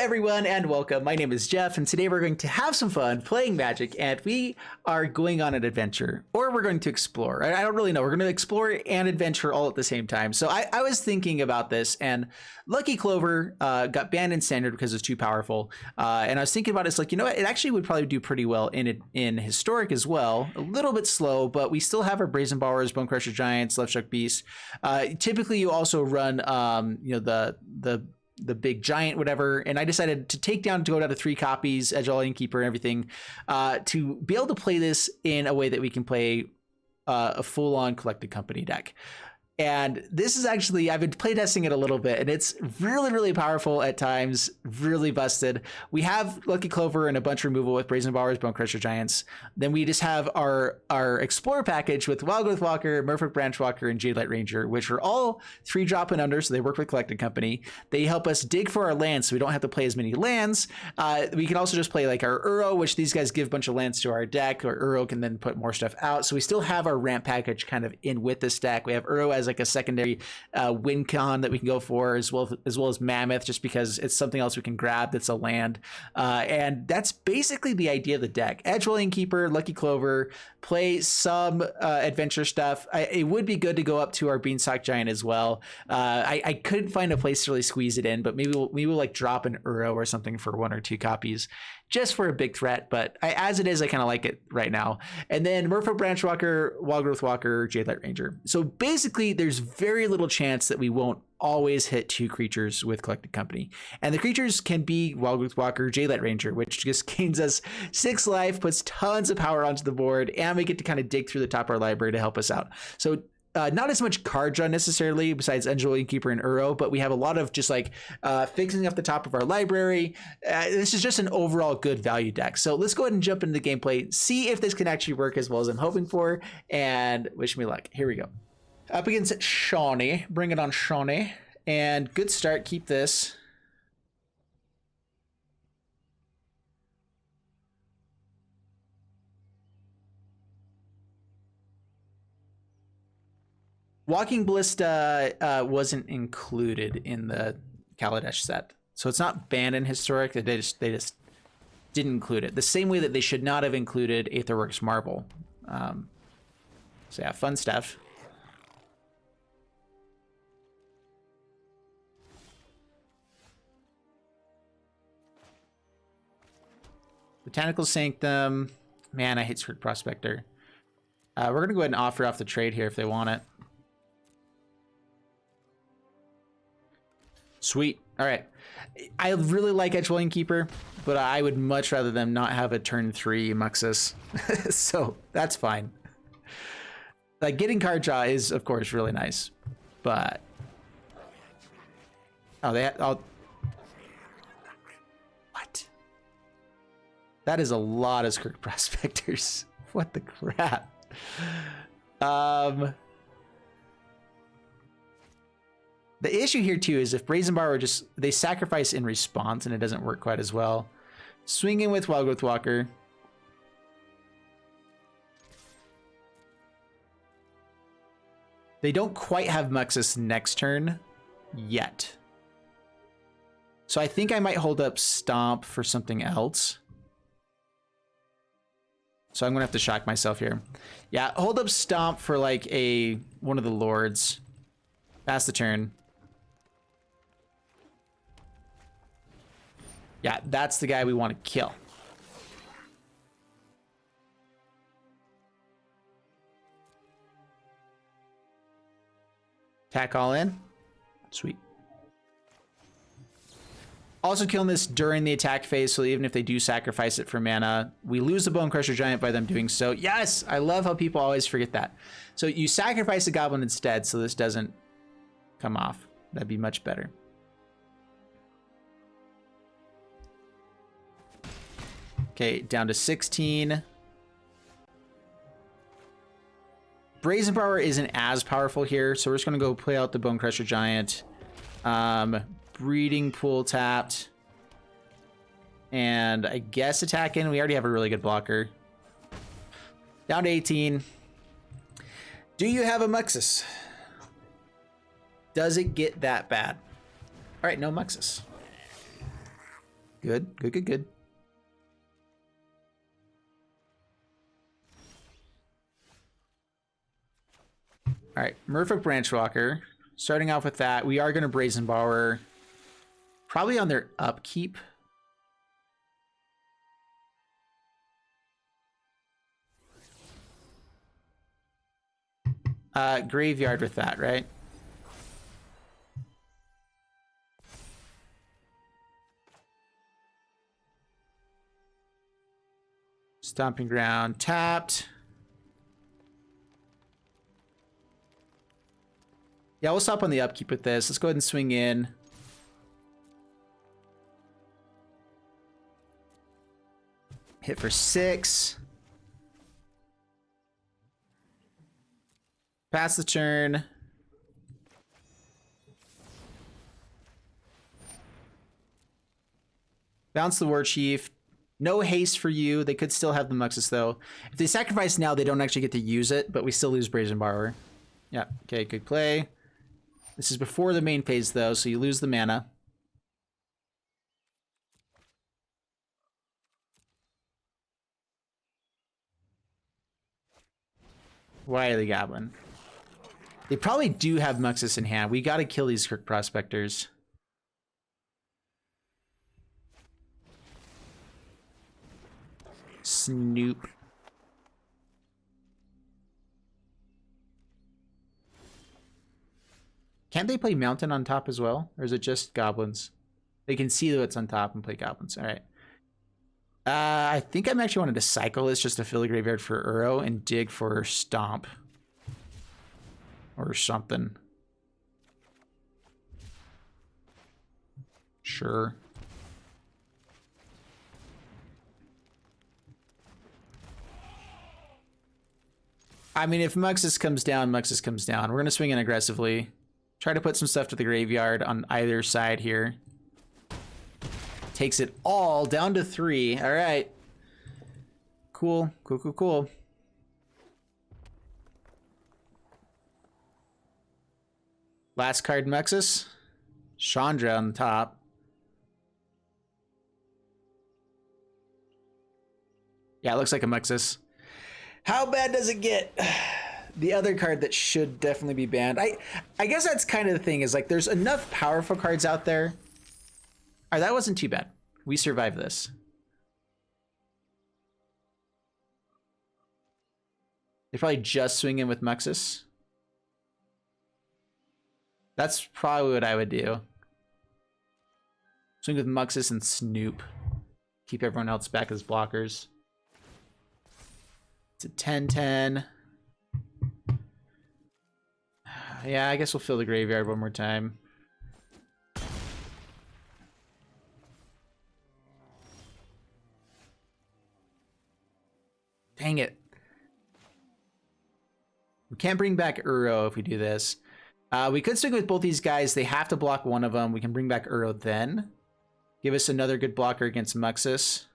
everyone and welcome. My name is Jeff and today we're going to have some fun playing Magic and we are going on an adventure or we're going to explore. I don't really know. We're going to explore and adventure all at the same time. So I was thinking about this and Lucky Clover got banned in Standard because it's too powerful. And I was thinking about it, it's like, you know what? It actually would probably do pretty well in Historic as well. A little bit slow, but we still have our Brazen Borrowers, Bone Crusher Giants, Left Shuck Beasts. Typically you also run the big giant, whatever. And I decided to go down to 3 copies, Edge Keeper and everything, to be able to play this in a way that we can play a full-on Collected Company deck. And this is actually, I've been playtesting it a little bit and it's really, really powerful at times, really busted. We have Lucky Clover and a bunch of removal with Brazen Borrowers, Bone Crusher Giants. Then we just have our Explorer package with Wild Growth Walker, Merfolk Branch Walker, and Jadelight Ranger, which are all 3-drop and under, so they work with Collected Company. They help us dig for our lands so we don't have to play as many lands. We can also just play like our Uro, which these guys give a bunch of lands to our deck, or Uro can then put more stuff out. So we still have our ramp package kind of in with this deck. We have Uro as like a secondary win con that we can go for, as well as Mammoth, just because it's something else we can grab that's a land. And that's basically the idea of the deck. Edge Keeper, Lucky Clover, play some adventure stuff. It would be good to go up to our Beanstalk Giant as well. I couldn't find a place to really squeeze it in, but maybe we'll like drop an Uro or something for 1 or 2 copies just for a big threat. But as it is, I kind of like it right now. And then Merfolk Branch Walker, Wild Growth Walker, Jadelight Ranger. So basically there's very little chance that we won't always hit 2 creatures with Collected Company. And the creatures can be Wild Growth Walker, Jadelight Ranger, which just gains us 6 life, puts tons of power onto the board, and we get to kind of dig through the top of our library to help us out. So not as much card draw necessarily besides Angel Keeper and Uro, but we have a lot of just like fixing up the top of our library. This is just an overall good value deck. So let's go ahead and jump into the gameplay, see if this can actually work as well as I'm hoping for, and wish me luck. Here we go. Up against Shawnee. Bring it on, Shawnee. And good start. Keep this. Walking Ballista wasn't included in the Kaladesh set. So it's not banned in Historic. They just didn't include it. The same way that they should not have included Aetherworks Marble. So yeah, fun stuff. Botanical Sanctum. Man, I hate Script Prospector. We're going to go ahead and offer off the trade here if they want it. Sweet. All right. I really like Edge Keeper, but I would much rather them not have a turn 3 Muxus. So that's fine. Like, getting card draw is, of course, really nice, but... Oh, what? That is a lot of Script Prospectors. What the crap? The issue here too is if Brazen Borrower they sacrifice in response and it doesn't work quite as well. Swinging with Wild Growth Walker. They don't quite have Muxus next turn yet. So I think I might hold up Stomp for something else. So I'm gonna have to shock myself here. Yeah, hold up Stomp for like one of the Lords. Pass the turn. Yeah, that's the guy we want to kill. Attack all in. Sweet. Also killing this during the attack phase, so even if they do sacrifice it for mana, we lose the Bone Crusher Giant by them doing so. Yes! I love how people always forget that. So you sacrifice a Goblin instead, so this doesn't come off. That'd be much better. Okay, down to 16. Brazen Borrower isn't as powerful here, so we're just going to go play out the Bone Crusher Giant. Breeding Pool tapped. And I guess attack in. We already have a really good blocker. Down to 18. Do you have a Muxus? Does it get that bad? All right, no Muxus. Good, good, good, good. All right, Merfolk Branchwalker. Starting off with that, we are going to Brazenbower. Probably on their upkeep. Graveyard with that, right? Stomping Ground tapped. Yeah, we'll stop on the upkeep with this. Let's go ahead and swing in. Hit for 6. Pass the turn. Bounce the War Chief. No haste for you. They could still have the Muxus, though. If they sacrifice now, they don't actually get to use it, but we still lose Brazen Borrower. Yeah, okay, good play. This is before the main phase, though, so you lose the mana. Wily Goblin. They probably do have Muxus in hand. We gotta kill these Kirk Prospectors. Snoop. Can't they play Mountain on top as well? Or is it just Goblins? They can see what's on top and play Goblins. All right. I think I'm actually wanted to cycle this just to fill the graveyard for Uro and dig for Stomp. Or something. Sure. I mean, if Muxus comes down, Muxus comes down. We're going to swing in aggressively. Try to put some stuff to the graveyard on either side here. Takes it all down to 3. All right. Cool, cool, cool, cool. Last card, Muxus. Chandra on the top. Yeah, it looks like a Muxus. How bad does it get? The other card that should definitely be banned. I guess that's kind of the thing, is like there's enough powerful cards out there. All right, that wasn't too bad. We survived this. They probably just swing in with Muxus. That's probably what I would do. Swing with Muxus and Snoop. Keep everyone else back as blockers. It's a 10-10. Yeah, I guess we'll fill the graveyard one more time. Dang it. We can't bring back Uro if we do this. We could stick with both these guys. They have to block one of them. We can bring back Uro then. Give us another good blocker against Muxus.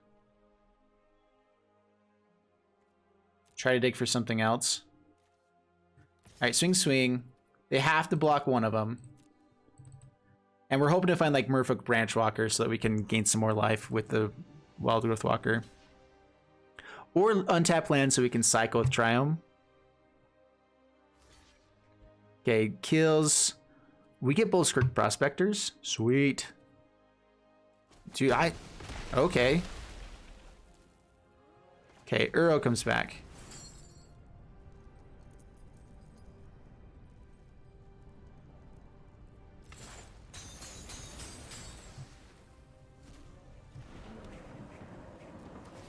Try to dig for something else. All right, swing, swing. They have to block one of them. And we're hoping to find like Merfolk Branchwalker so that we can gain some more life with the Wildgrowth Walker. Or untap land so we can cycle with Triome. Okay, kills. We get both Kirk Prospectors. Sweet. Dude, okay. Okay, Uro comes back.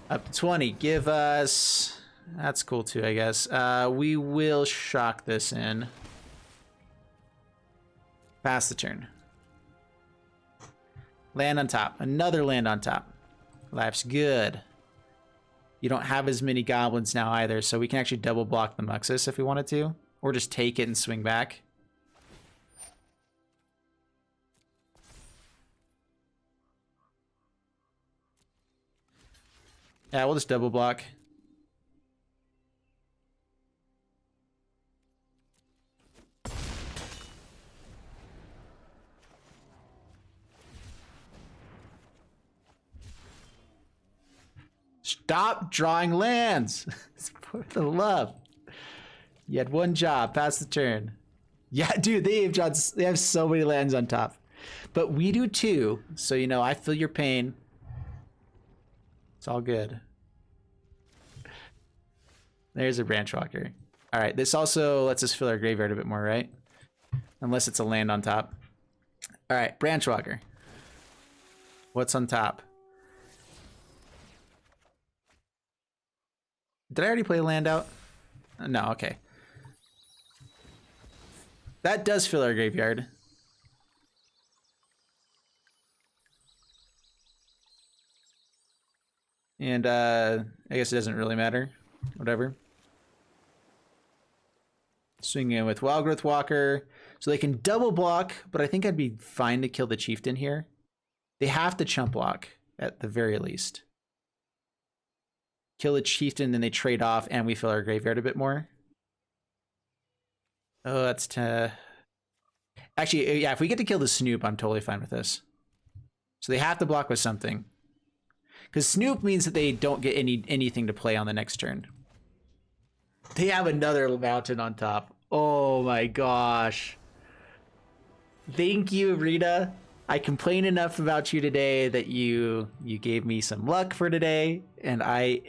Up to 20. Give us... That's cool too, I guess. We will shock this in. Pass the turn. Land on top. Another land on top. Life's good. You don't have as many goblins now either, so we can actually double block the Muxus if we wanted to. Or just take it and swing back. Yeah, we'll just double block. Stop drawing lands. For the love. You had one job. Pass the turn. Yeah, dude, they have so many lands on top. But we do too. So, you know, I feel your pain. It's all good. There's a branch walker. All right, this also lets us fill our graveyard a bit more, right? Unless it's a land on top. All right, branch walker. What's on top? Did I already play land out? No, okay. That does fill our graveyard. And I guess it doesn't really matter. Whatever. Swing in with Wild Growth Walker. So they can double block, but I think I'd be fine to kill the Chieftain here. They have to chump block at the very least. Kill the Chieftain, then they trade off, and we fill our graveyard a bit more. Oh, that's actually, yeah, if we get to kill the Snoop, I'm totally fine with this. So they have to block with something. Because Snoop means that they don't get anything to play on the next turn. They have another mountain on top. Oh my gosh. Thank you, Rita. I complained enough about you today that you gave me some luck for today, and I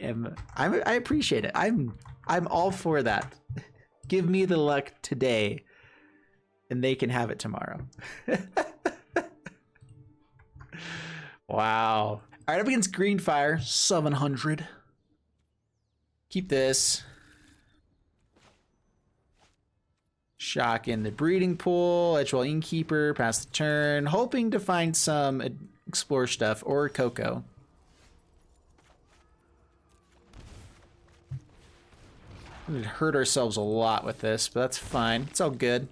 appreciate it. I'm all for that. Give me the luck today, and they can have it tomorrow. Wow. All right, up against Greenfire, 700. Keep this. Shock in the breeding pool, Edgewell Innkeeper, pass the turn, hoping to find some explore stuff or Coco. We hurt ourselves a lot with this, but that's fine. It's all good.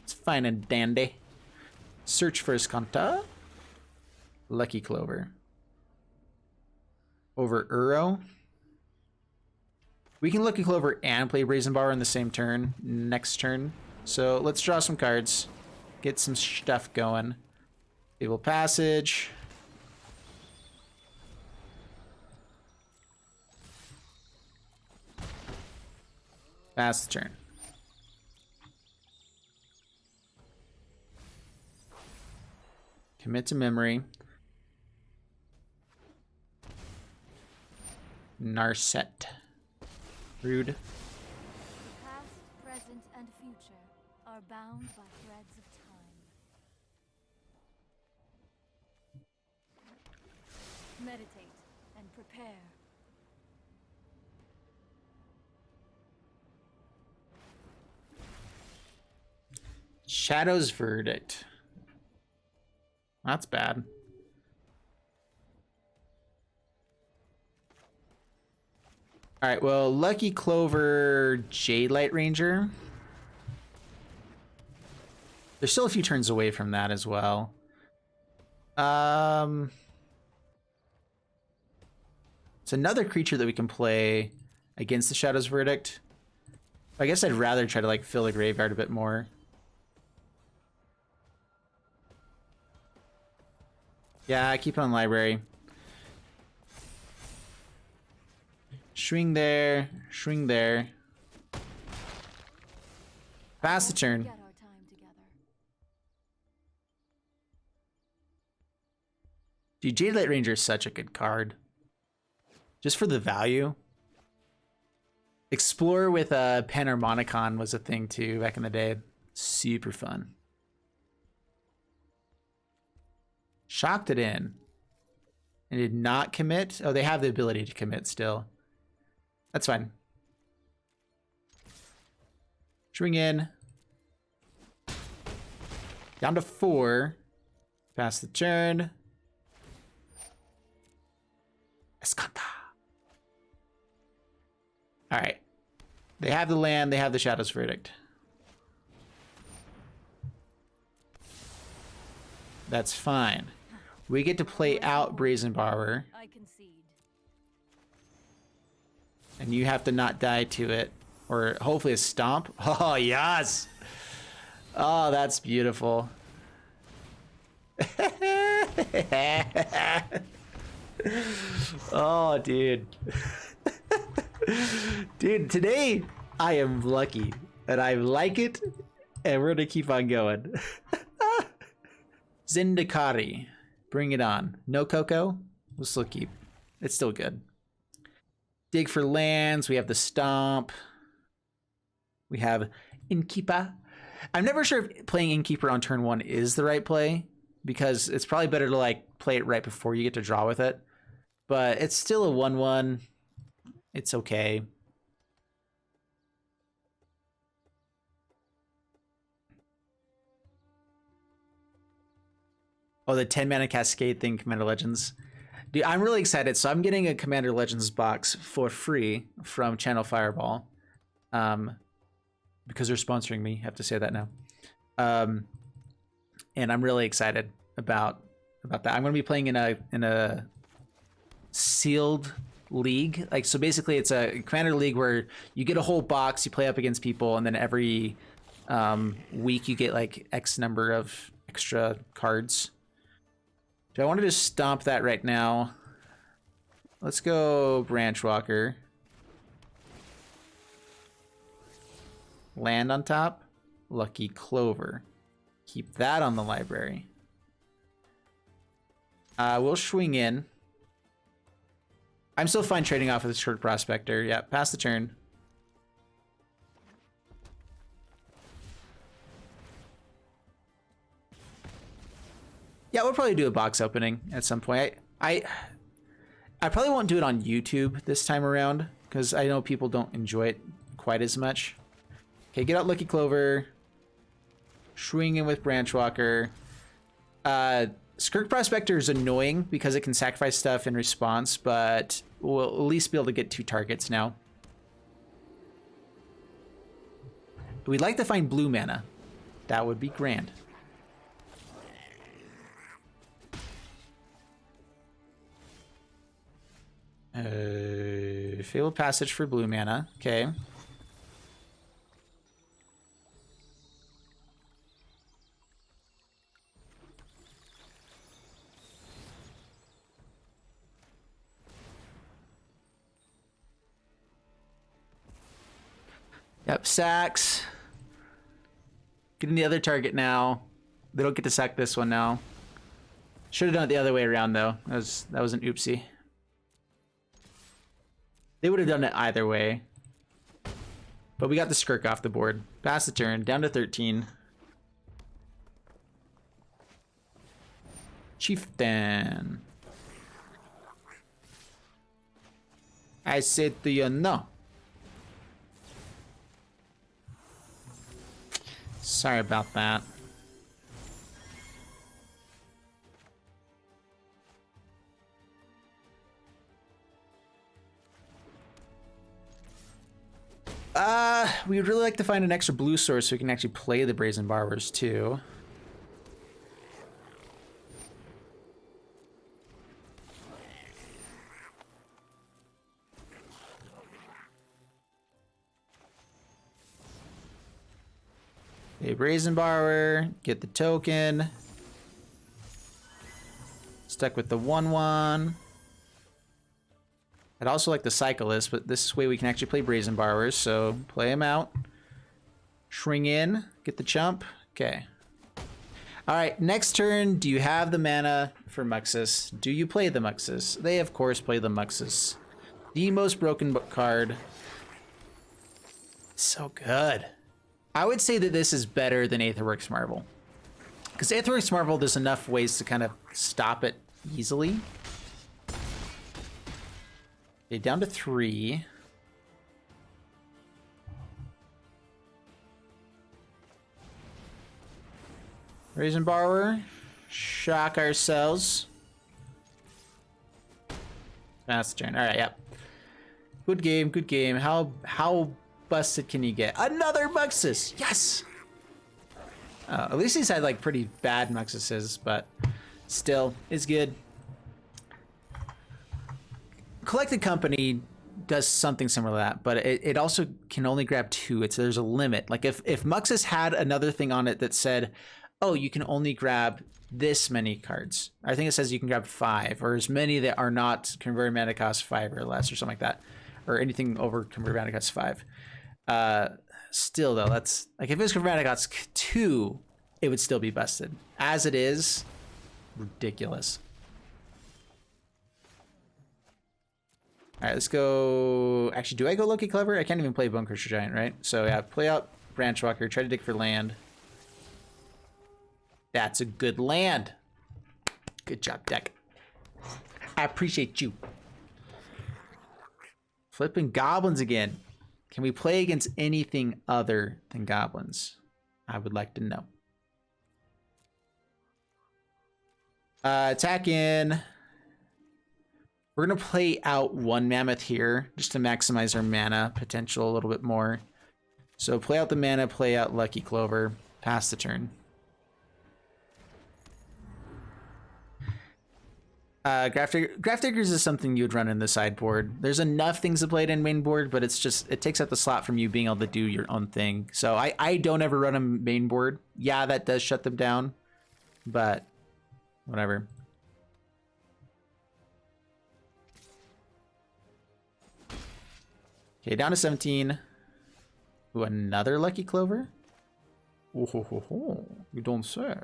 It's fine and dandy. Search for Escanta. Lucky Clover. Over Uro. We can Lucky Clover and play Brazen Bar in the same turn, next turn. So let's draw some cards. Get some stuff going. Fabled Passage. Pass the turn. Commit to memory. Narset. Rude. Past, present, and future are bound by threads of time. Meditate and prepare. Shadow's Verdict. That's bad. All right, well, Lucky Clover, Jade Light Ranger. There's still a few turns away from that as well. It's another creature that we can play against the Shadow's Verdict. I guess I'd rather try to like fill the graveyard a bit more. Yeah, keep it on library. Swing there, swing there. Pass the turn. Dude, Jade Light Ranger is such a good card. Just for the value. Explore with Panharmonicon was a thing too back in the day. Super fun. Shocked it in. And did not commit. Oh, they have the ability to commit still. That's fine. Swing in. Down to 4. Pass the turn. Escanta. All right. They have the land. They have the Shadow's Verdict. That's fine. We get to play out Brazen Borrower. I concede. And you have to not die to it. Or hopefully a stomp. Oh, yes. Oh, that's beautiful. Oh, dude. Dude, today I am lucky and I like it, and we're gonna keep on going. Zindakari, bring it on. No Coco, we'll still keep. It's still good. Dig for lands. We have the Stomp. We have Innkeeper. I'm never sure if playing Innkeeper on turn 1 is the right play, because it's probably better to like play it right before you get to draw with it. But it's still a 1/1. It's okay. Oh, the 10 mana Cascade thing, Commander Legends. Dude, I'm really excited. So I'm getting a Commander Legends box for free from Channel Fireball. Because they're sponsoring me. I have to say that now. And I'm really excited about that. I'm going to be playing in a sealed league. Like, so basically it's a Commander league where you get a whole box, you play up against people, and then every week you get like X number of extra cards. So I wanted to stomp that right now. Let's go Branch Walker. Land on top. Lucky Clover. Keep that on the library. We'll swing in. I'm still fine trading off with the Short Prospector. Yeah, pass the turn. Yeah, we'll probably do a box opening at some point. I probably won't do it on YouTube this time around, because I know people don't enjoy it quite as much. Okay, get out Lucky Clover. Swing in with Branch Walker. Skirk Prospector is annoying because it can sacrifice stuff in response, but we'll at least be able to get 2 targets now. We'd like to find blue mana. That would be grand. Fabled Passage for blue mana. Okay. Yep, sacks. Getting the other target now. They don't get to sack this one now. Should have done it the other way around though. That was an oopsie. They would have done it either way. But we got the Skirk off the board. Pass the turn, down to 13. Chieftain. I said to you no. Sorry about that. We would really like to find an extra blue source so we can actually play the Brazen Barbers too. A Brazen Barber, get the token. Stuck with the 1/1. I'd also like the Cyclist, but this way we can actually play Brazen Barbers, so play him out. Shrink in, get the chump. Okay. Alright, next turn, do you have the mana for Muxus? Do you play the Muxus? They, of course, play the Muxus. The most broken card. So good. I would say that this is better than Aetherworks Marvel. Because Aetherworks Marvel, there's enough ways to kind of stop it easily. Okay, down to 3. Brazen Borrower. Shock ourselves. Pass the turn. Alright, yep. Good game, good game. How busted can you get? Another Muxus! Yes! At least he's had like pretty bad Muxuses, but still, it's good. Collected Company does something similar to that, but it also can only grab 2. There's a limit. Like if Muxus had another thing on it that said, oh, you can only grab this many cards. I think it says you can grab 5 or as many that are not converted mana cost 5 or less or something like that, or anything over converted mana cost 5. Still though, that's like if it was converted mana cost 2, it would still be busted. As it is, ridiculous. All right, let's go. Actually, do I go Loki Clever? I can't even play Bone Crusher Giant, right? So yeah, play out Branch Walker, try to dig for land. That's a good land. Good job, deck. I appreciate you. Flipping Goblins again. Can we play against anything other than Goblins? I would like to know. Attack in. We're going to play out 1 Mammoth here just to maximize our mana potential a little bit more. So play out the mana, play out Lucky Clover, pass the turn. Grafdiggers is something you would run in the sideboard. There's enough things to play it in main board, but it's just, it takes up the slot from you being able to do your own thing. So I don't ever run a main board. Yeah, that does shut them down, but whatever. Okay, down to 17. Ooh, another Lucky Clover? Oh, ho, ho, ho. You don't say.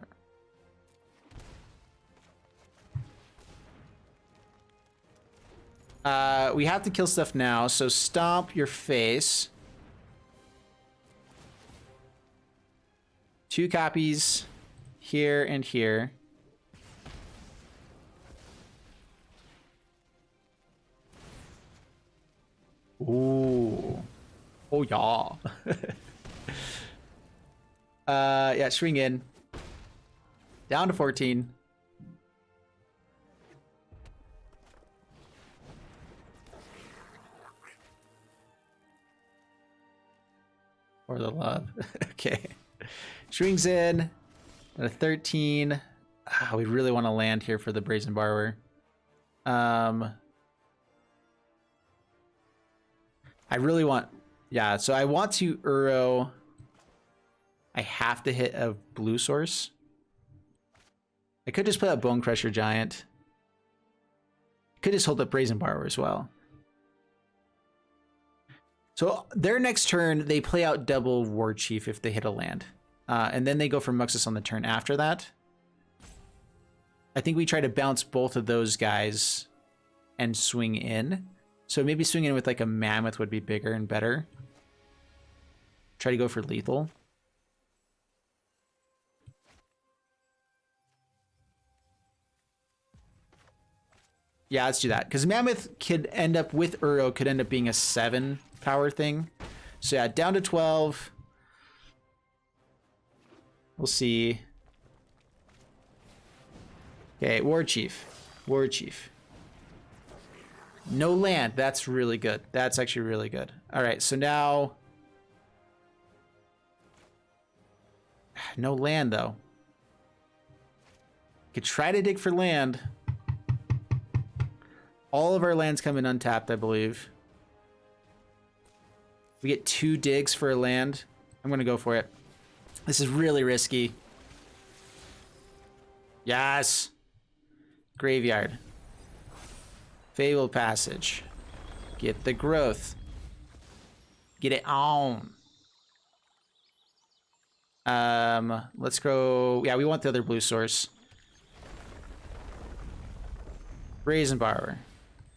We have to kill stuff now, so stomp your face. 2 copies here and here. Ooh. Oh, yeah. Yeah, swing in. Down to 14. For the love. Okay. Swings in. At a 13. We really want to land here for the Brazen Borrower. I really want... Yeah, so I want to Uro. I have to hit a blue source. I could just play a Bone Crusher Giant. Could just hold up Brazen Borrower as well. So their next turn, they play out double War Chief if they hit a land. And then they go for Muxus on the turn after that. I think we try to bounce both of those guys and swing in. So maybe swing in with like a Mammoth would be bigger and better. Try to go for lethal. Yeah, let's do that. Because Mammoth could end up with Uro, could end up being a 7 power thing. So yeah, down to 12. We'll see. Okay, War Chief. War Chief. No land. That's really good. That's actually really good. All right, so now... No land, though. Could try to dig for land. All of our lands come in untapped, I believe. We get 2 digs for a land. I'm going to go for it. This is really risky. Yes! Graveyard. Fable Passage. Get the growth. Get it on. Let's go... Yeah, we want the other blue source. Brazen Borrower.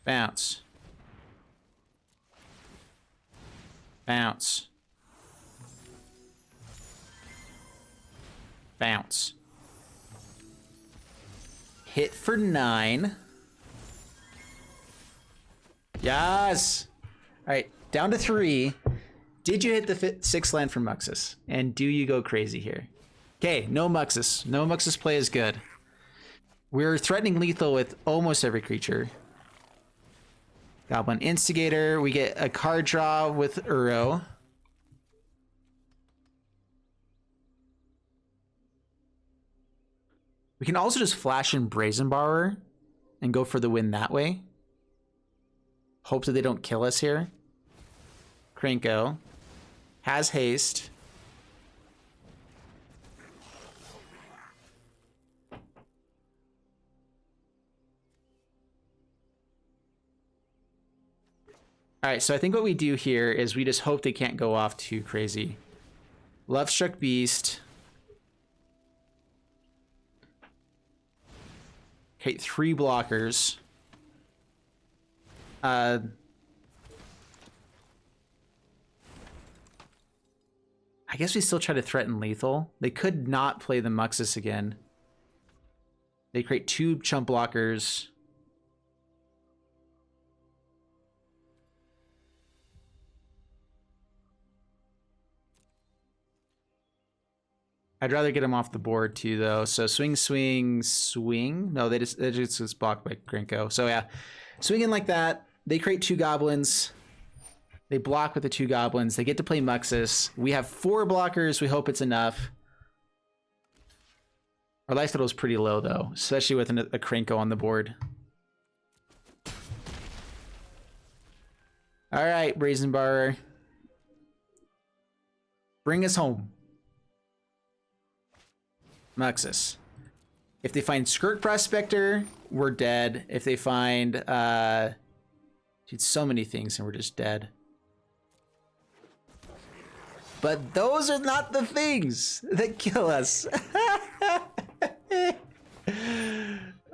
Bounce. Bounce. Bounce. Hit for 9. Yes! Alright, down to 3. Did you hit the 6th land from Muxus? And do you go crazy here? Okay, no Muxus. No Muxus play is good. We're threatening lethal with almost every creature. Goblin Instigator. We get a card draw with Uro. We can also just flash in Brazen Borrower and go for the win that way. Hope that they don't kill us here. Krenko has haste. All right, so I think what we do here is we just hope they can't go off too crazy. Left struck beast. Okay, 3 blockers. I guess we still try to threaten lethal. They could not play the Muxus again. They create 2 chump blockers. I'd rather get them off the board too, though. So swing, swing, swing. No, they just blocked by Grinko. So yeah, swinging like that. They create 2 goblins. They block with the 2 goblins. They get to play Muxus. We have 4 blockers. We hope it's enough. Our life total is pretty low, though, especially with a Krenko on the board. All right, Brazenbar. Bring us home. Muxus. If they find Skirt Prospector, we're dead. If they find... dude, so many things and we're just dead. But those are not the things that kill us.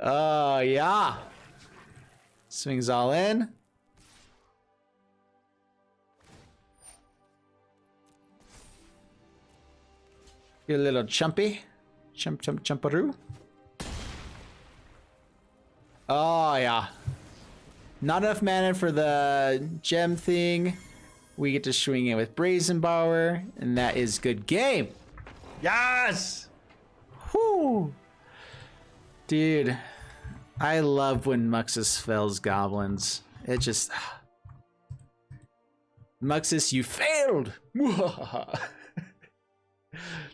Oh, yeah. Swings all in. Get a little chumpy. Chumparoo. Oh, yeah. Not enough mana for the gem thing. We get to swing in with Brazenbauer, and that is good game. Yes! Whoo! Dude, I love when Muxus fells goblins. It just... Muxus, you failed!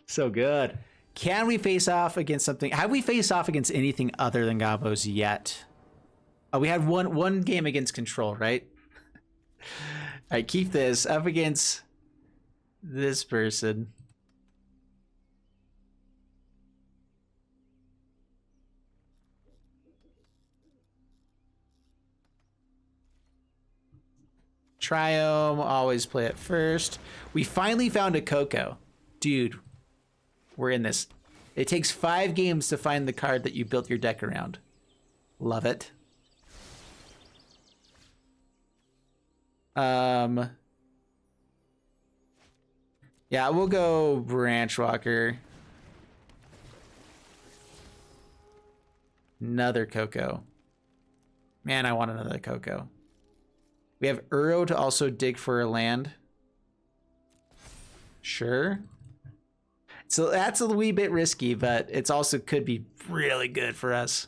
So good. Can we face off against something? Have we faced off against anything other than Gobos yet? Oh, we had one game against Control, right? All right, keep this up against this person. Triome, always play it first. We finally found a Coco. Dude, we're in this. It takes 5 games to find the card that you built your deck around. Love it. Yeah, we'll go Branch Walker. Another Coco. Man, I want another Coco. We have Uro to also dig for a land. Sure. So that's a wee bit risky, but it's also could be really good for us.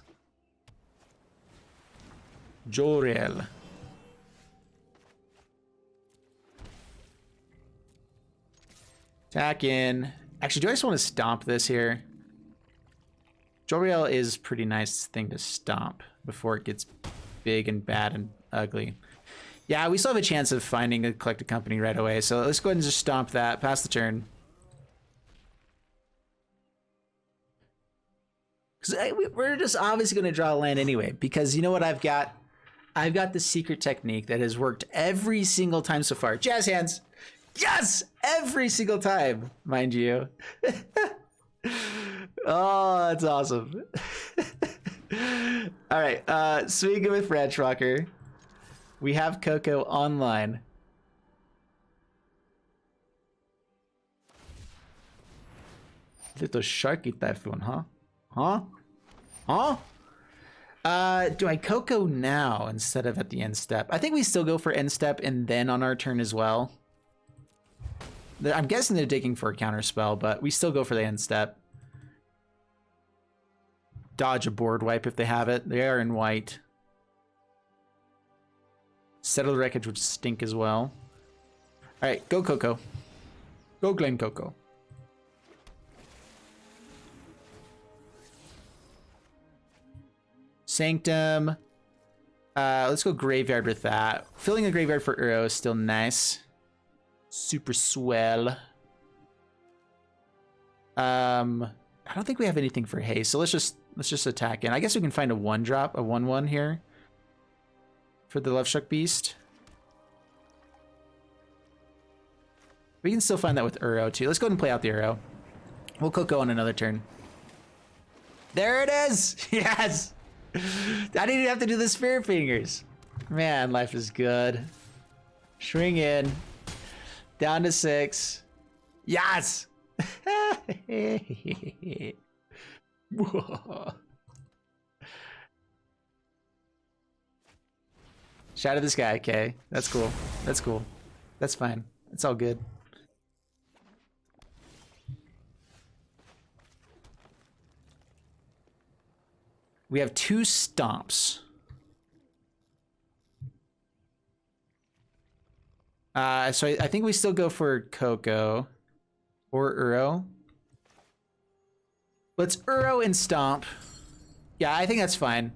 Joriel. Attack in. Actually, do I just want to stomp this here? Joriel is a pretty nice thing to stomp before it gets big and bad and ugly. Yeah, we still have a chance of finding a collected company right away, so let's go ahead and just stomp that. Pass the turn. Because we're just obviously going to draw a land anyway, because you know what I've got? I've got the secret technique that has worked every single time so far. Jazz hands! Yes! Every single time, mind you. Oh, that's awesome. All right, swing with Branch Rocker. We have Coco online. Little sharky typhoon, huh? Huh? Huh? Do I Coco now instead of at the end step? I think we still go for end step and then on our turn as well. I'm guessing they're digging for a counter spell, but we still go for the end step. Dodge a board wipe if they have it. They are in white. Settle the Wreckage would stink as well. All right, go Coco. Go Glen Coco. Sanctum. Let's go Graveyard with that. Filling the Graveyard for Uro is still nice. Super swell. I don't think we have anything for haste, so let's just attack in. I guess we can find a 1-drop, a 1/1 here for the Love Struck Beast. We can still find that with Uro too. Let's go ahead and play out the Uro. We'll Coco on another turn. There it is! Yes! I didn't even have to do the Spirit Fingers. Man, life is good. Swing in. Down to 6. Yes! Shout at this guy, okay. That's cool. That's cool. That's fine. It's all good. We have 2 stomps. So I think we still go for Coco or Uro. Let's Uro and stomp. Yeah, I think that's fine.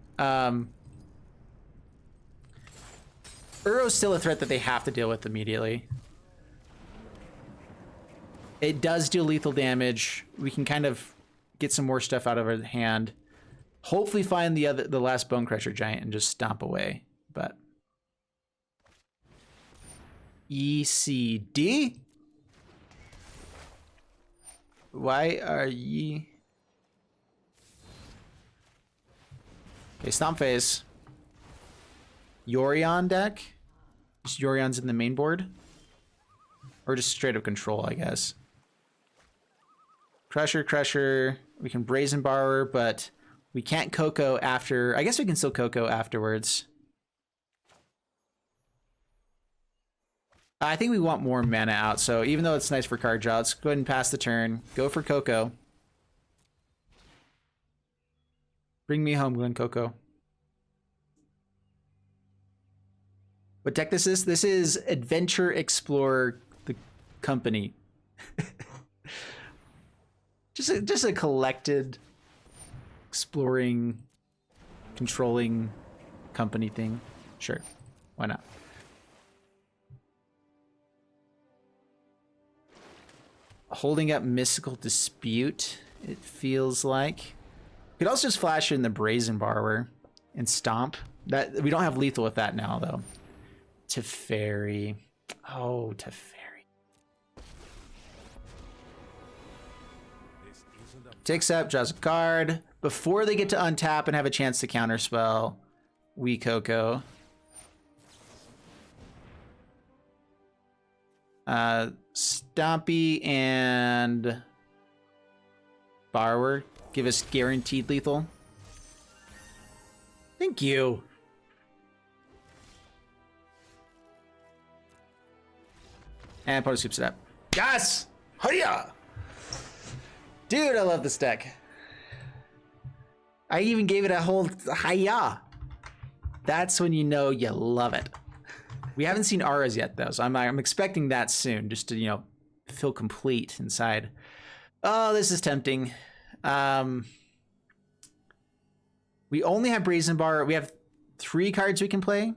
Uro's still a threat that they have to deal with immediately. It does do lethal damage. We can kind of get some more stuff out of our hand. Hopefully find the last Bone Crusher Giant and just stomp away. But ECD? Why are ye? Okay, stomp phase. Yorion deck? Just Yorion's in the main board? Or just straight up control, I guess. Crusher. We can Brazen Borrower, but we can't Coco after. I guess we can still Coco afterwards. I think we want more mana out, so even though it's nice for card draw, let's go ahead and pass the turn. Go for Coco. Bring me home, Glen Coco. What deck this is? This is Adventure Explorer, the company. just a collected, exploring, controlling company thing. Sure, why not? Holding up Mystical Dispute, it feels like. You could also just flash in the Brazen Borrower and stomp. That we don't have lethal with that now, though. Teferi. Oh, Teferi. Takes up, draws a card. Before they get to untap and have a chance to counterspell, we Coco. Stompy and Borrower give us guaranteed lethal. Thank you. And opponent scoops it up. Yes! Hiya! Dude, I love this deck. I even gave it a whole hiya. That's when you know you love it. We haven't seen auras yet, though, so I'm expecting that soon, just to, you know, feel complete inside. Oh, this is tempting. We only have Brazen Bar. We have 3 cards we can play.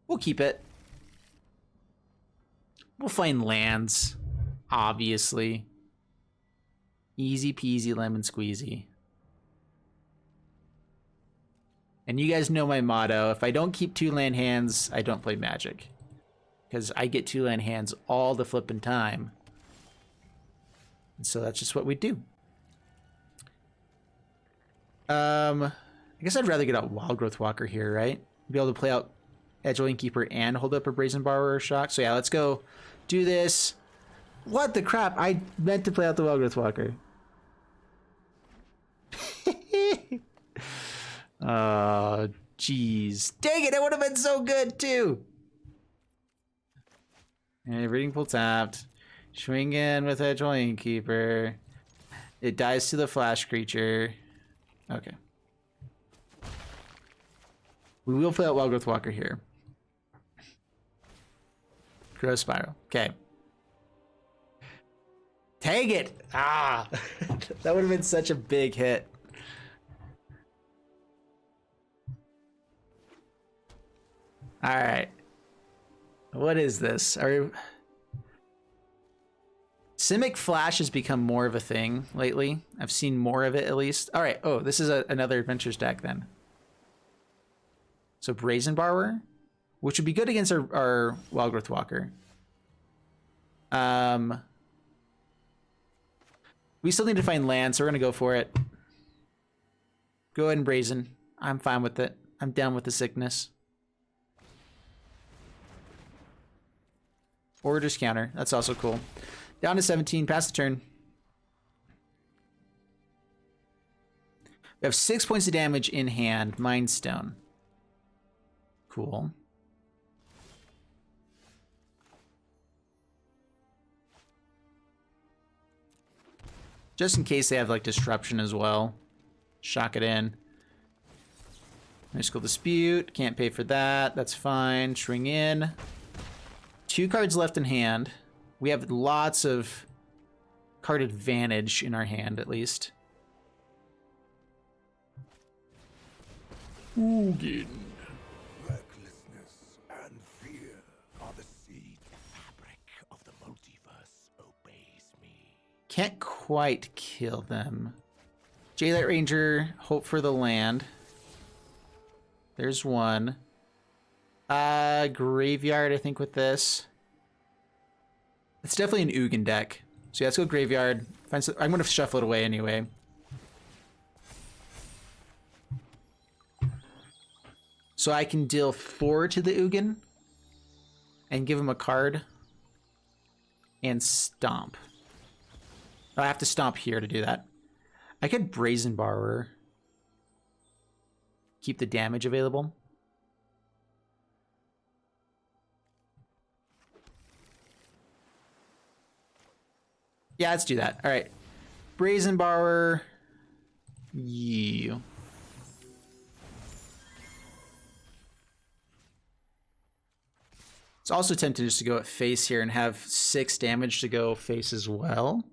We'll keep it. We'll find lands, obviously. Easy peasy lemon squeezy. And you guys know my motto. If I don't keep 2 land hands, I don't play Magic. Because I get 2 land hands all the flippin' time. And so that's just what we do. I guess I'd rather get out Wild Growth Walker here, right? Be able to play out Edgewell Innkeeper and hold up a Brazen Borrower or Shock. So yeah, let's go do this. What the crap? I meant to play out the Wild Growth Walker. Oh, jeez. Dang it, it would have been so good, too. And Reading Pool tapped. Swing in with Edgewell Innkeeper. It dies to the flash creature. Okay. We will play out Wild Growth Walker here. Crow Spiral. Okay. Tag it! Ah! That would have been such a big hit. Alright. What is this? Simic Flash has become more of a thing lately. I've seen more of it, at least. Alright. Oh, this is another Adventures deck, then. So Brazen Borrower, which would be good against our Wild Growth Walker. We still need to find land, so we're gonna go for it. Go ahead and brazen. I'm fine with it. I'm down with the sickness. Or just counter. That's also cool. Down to 17. Pass the turn. We have 6 points of damage in hand. Mind Stone. Cool. Just in case they have like disruption as well. Shock it in. Mystical Dispute. Can't pay for that. That's fine. Swing in. 2 cards left in hand. We have lots of card advantage in our hand, at least. Ugin. Recklessness and fear are the seed. The fabric of the multiverse obeys me. Can't quite kill them. Jaylight Ranger, hope for the land. There's one. Graveyard, I think, with this. It's definitely an Ugin deck. So yeah, let's go Graveyard. Find some, I'm going to shuffle it away anyway. So I can deal 4 to the Ugin and give him a card and stomp. I have to stomp here to do that. I could Brazen Borrower. Keep the damage available. Yeah, let's do that. All right. Brazen Borrower. You. It's also tempting just to go at face here and have 6 damage to go face as well.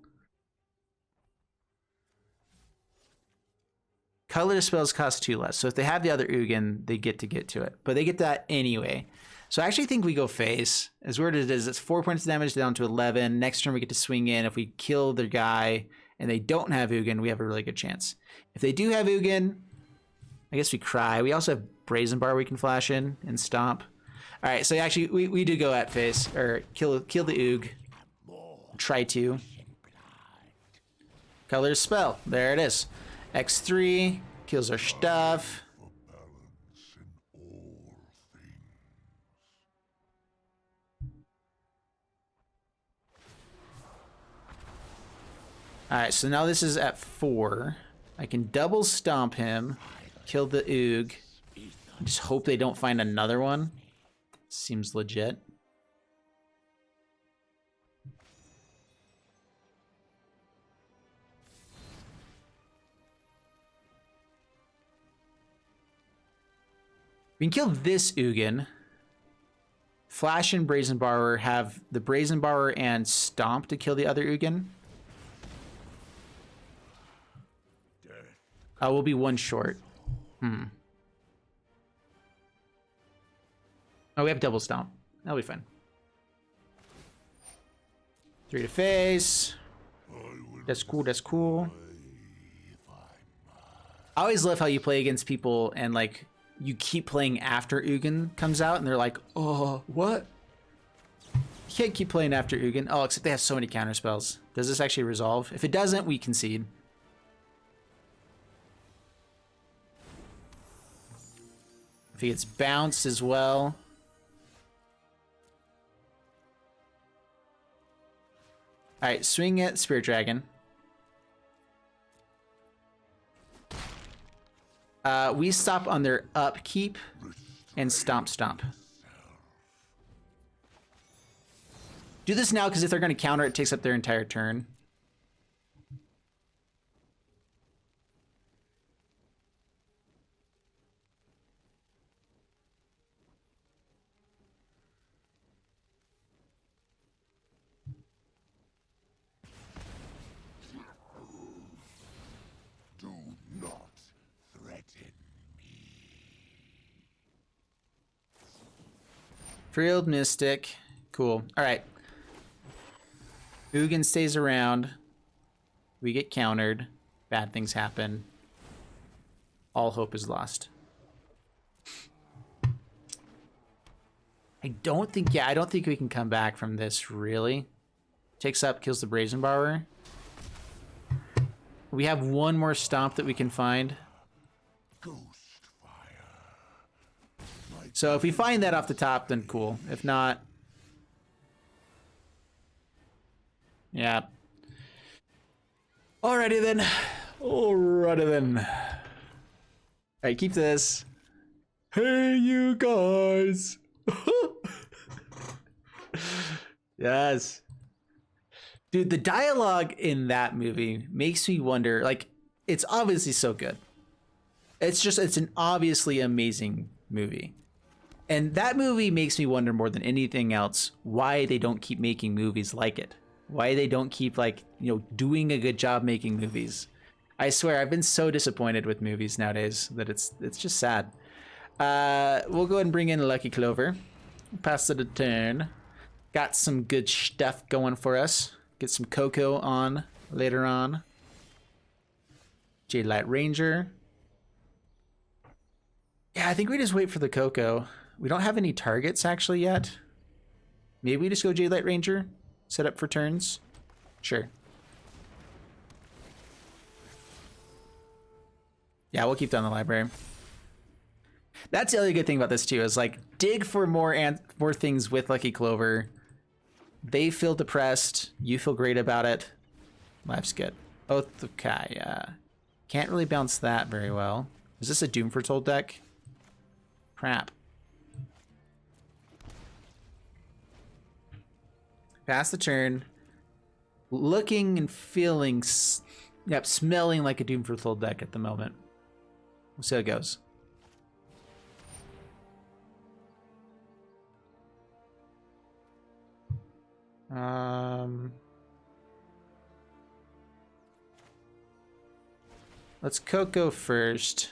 Color spells cost 2 less. So if they have the other Ugin, they get to it. But they get that anyway. So I actually think we go face. As weird as it is, it's 4 points of damage down to 11. Next turn we get to swing in. If we kill their guy and they don't have Ugin, we have a really good chance. If they do have Ugin, I guess we cry. We also have Brazen Bar we can flash in and stomp. All right, so actually we do go at face, or kill the Ug. Try to. Color spell. There it is. X3 kills our stuff. Alright, so now this is at 4. I can double stomp him, kill the Ug. Just hope they don't find another one. Seems legit. We can kill this Ugin. Flash and Brazen Borrower, have the Brazen Borrower and Stomp to kill the other Ugin. We'll be 1 short. Oh, we have double stomp. That'll be fine. 3 to face. That's cool, that's cool. I always love how you play against people and like you keep playing after Ugin comes out and they're like, oh, what? You can't keep playing after Ugin. Oh, except they have so many counter spells. Does this actually resolve? If it doesn't, we concede. If he gets bounced as well. Alright, swing at Spirit Dragon. We stop on their upkeep and stomp. Do this now, because if they're going to counter, it takes up their entire turn. Do not threaten me. Field Mystic. Cool. All right. Ugin stays around. We get countered. Bad things happen. All hope is lost. I don't think we can come back from this, really. Takes up, kills the Brazen Borrower. We have one more stomp that we can find. So if we find that off the top, then cool. If not... Yeah. Alrighty then. Alrighty then. Alright, keep this. Hey, you guys. Yes. Dude, the dialogue in that movie makes me wonder, like, it's obviously so good. It's an obviously amazing movie. And that movie makes me wonder more than anything else why they don't keep making movies like it. Why they don't keep, like, you know, doing a good job making movies. I swear, I've been so disappointed with movies nowadays that it's just sad. We'll go ahead and bring in Lucky Clover. Pass it a turn. Got some good stuff going for us. Get some Coco on later on. Jade Light Ranger. Yeah, I think we just wait for the Coco. We don't have any targets actually yet. Maybe we just go Jade Light Ranger. Set up for turns. Sure. Yeah, we'll keep down the library. That's the other good thing about this too, is like dig for more things with Lucky Clover. They feel depressed. You feel great about it. Life's good. Oath of Kaya. Can't really bounce that very well. Is this a Doom Foretold deck? Crap. Pass the turn. Looking and feeling, yep, smelling like a Doom Foretold deck at the moment. We'll see how it goes. Let's Coco first.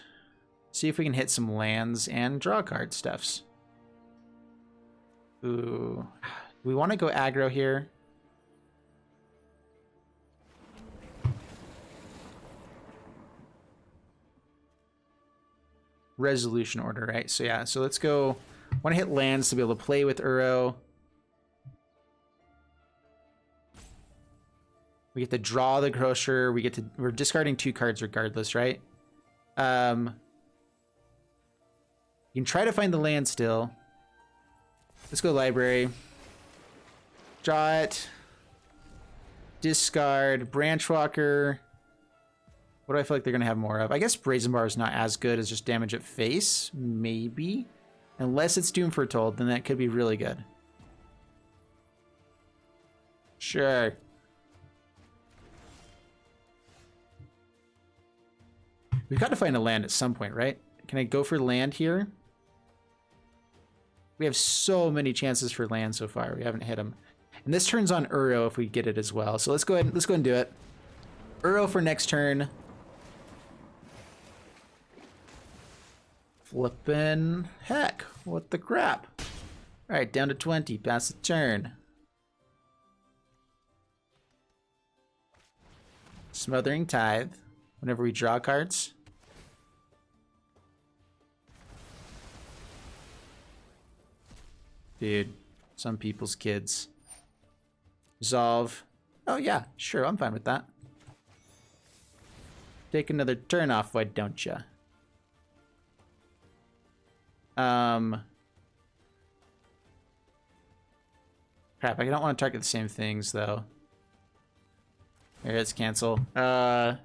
See if we can hit some lands and draw card stuffs. Ooh. We want to go aggro here. Resolution order, right? So yeah, so let's go. Want to hit lands to be able to play with Uro. We get to draw the Grocer. We're discarding 2 cards regardless, right? You can try to find the land still. Let's go library. Draw it. Discard. Branchwalker. What do I feel like they're going to have more of? I guess Brazen Bar is not as good as just damage at face. Maybe. Unless it's Doom Foretold, then that could be really good. Sure. We've got to find a land at some point, right? Can I go for land here? We have so many chances for land so far. We haven't hit them. And this turns on Uro if we get it as well. So let's go ahead and do it. Uro for next turn. Flippin' heck. What the crap? All right, down to 20. Pass the turn. Smothering Tithe. Whenever we draw cards. Dude, some people's kids. Resolve. Oh yeah, sure, I'm fine with that. Take another turn off, why don't ya? Crap, I don't want to target the same things though. Here, let's cancel. I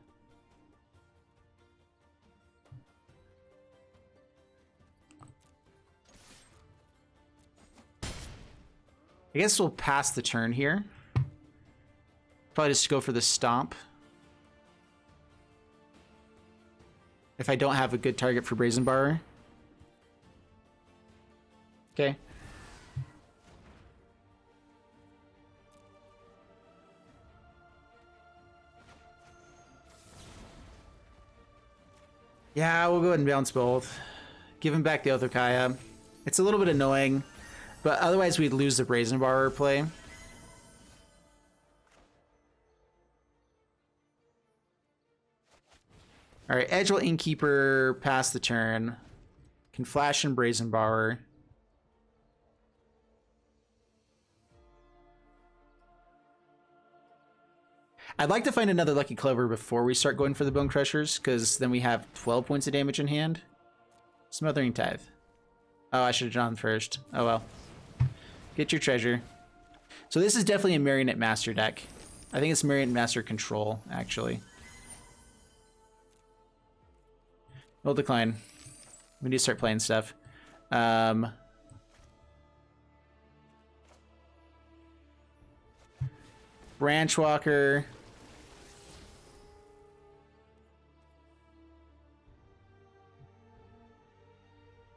guess we'll pass the turn here. Probably just go for the stomp. If I don't have a good target for Brazen Bar. Okay. Yeah, we'll go ahead and bounce both. Give him back the Othokaya. It's a little bit annoying. But otherwise, we'd lose the Brazen Borrower play. All right, Edgewell Innkeeper, pass the turn. Can flash and Brazen Borrower. I'd like to find another Lucky Clover before we start going for the Bone Crushers, because then we have 12 points of damage in hand. Smothering Tithe. Oh, I should have drawn first. Oh well. Get your treasure. So this is definitely a Marionette Master deck. I think it's Marionette Master Control, actually. We'll decline. We need to start playing stuff. Branchwalker.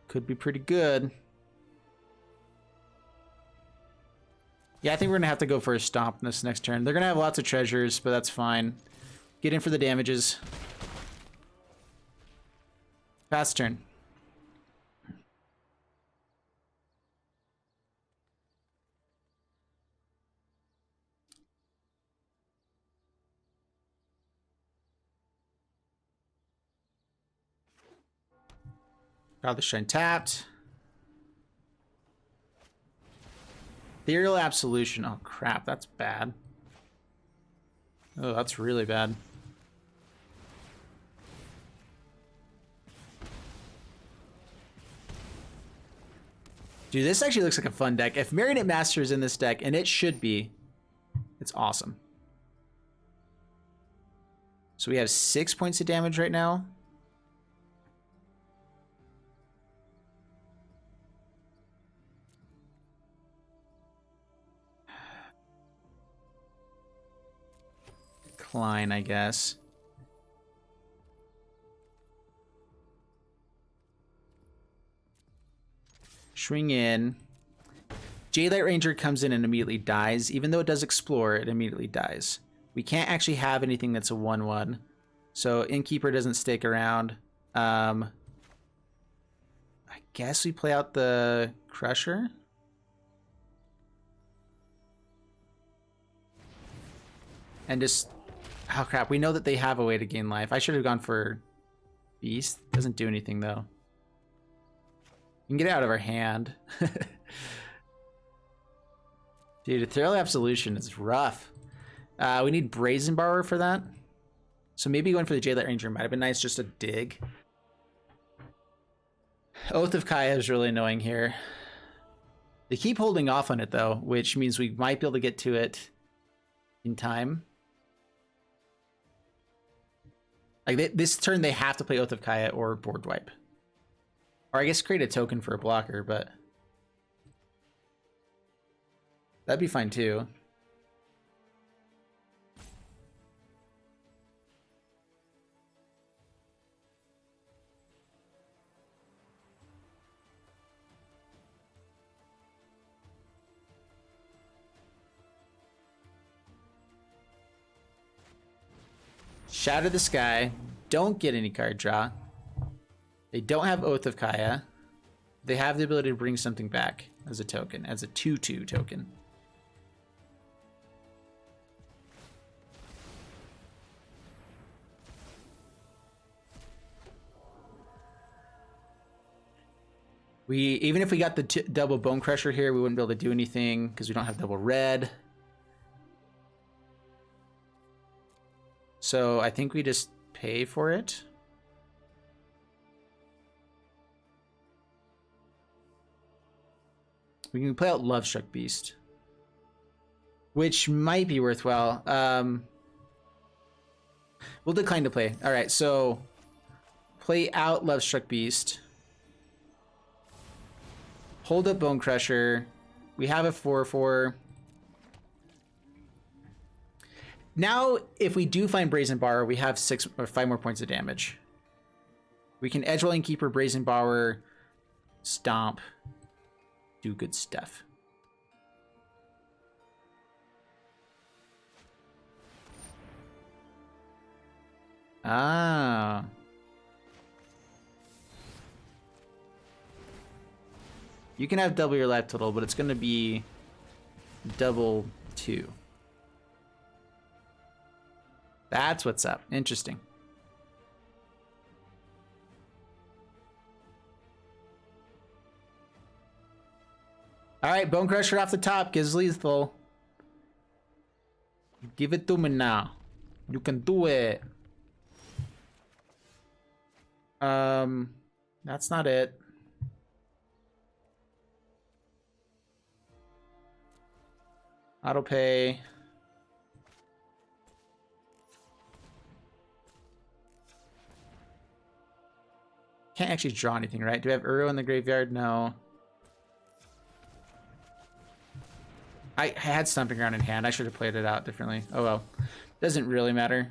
Could be pretty good. Yeah, I think we're going to have to go for a stomp this next turn. They're going to have lots of treasures, but that's fine. Get in for the damages. Fast turn. Got the Shrine tapped. Ethereal Absolution. Oh, crap. That's bad. Oh, that's really bad. Dude, this actually looks like a fun deck. If Marionette Master is in this deck, and it should be, it's awesome. So we have 6 points of damage right now. Decline, I guess. Swing in. Jadelight Ranger comes in and immediately dies. Even though it does explore, it immediately dies. We can't actually have anything that's a 1/1. So Innkeeper doesn't stick around. I guess we play out the Crusher. And just... Oh crap, we know that they have a way to gain life. I should have gone for Beast. Doesn't do anything though. You can get it out of our hand. Dude, Ethereal Absolution is rough. We need Brazen Borrower for that. So maybe going for the Jadelight Ranger might have been nice just to dig. Oath of Kaya is really annoying here. They keep holding off on it though, which means we might be able to get to it in time. Like this turn they have to play Oath of Kaya or board wipe. Or I guess create a token for a blocker, but that'd be fine too. Shatter the Sky. Don't get any card draw. They don't have Oath of Kaya. They have the ability to bring something back as a token, as a 2/2 token. Even if we got the double Bone Crusher here, we wouldn't be able to do anything because we don't have double red. So I think we just pay for it. We can play out Lovestruck Beast, which might be worthwhile. We'll decline to play. All right, so play out Lovestruck Beast. Hold up Bone Crusher. We have a 4/4. Now, if we do find Brazen Borrower, we have 6 or 5 more points of damage. We can Edgewell Innkeeper, Brazen Borrower, Stomp, do good stuff. Ah. You can have double your life total, but it's going to be double 2. That's what's up. Interesting. All right, Bone Crusher off the top. Gives lethal. Give it to me now. You can do it. That's not it. Auto pay. Can't actually draw anything, right? Do we have Uro in the graveyard? No. I had Stomping Ground in hand. I should have played it out differently. Oh well. Doesn't really matter.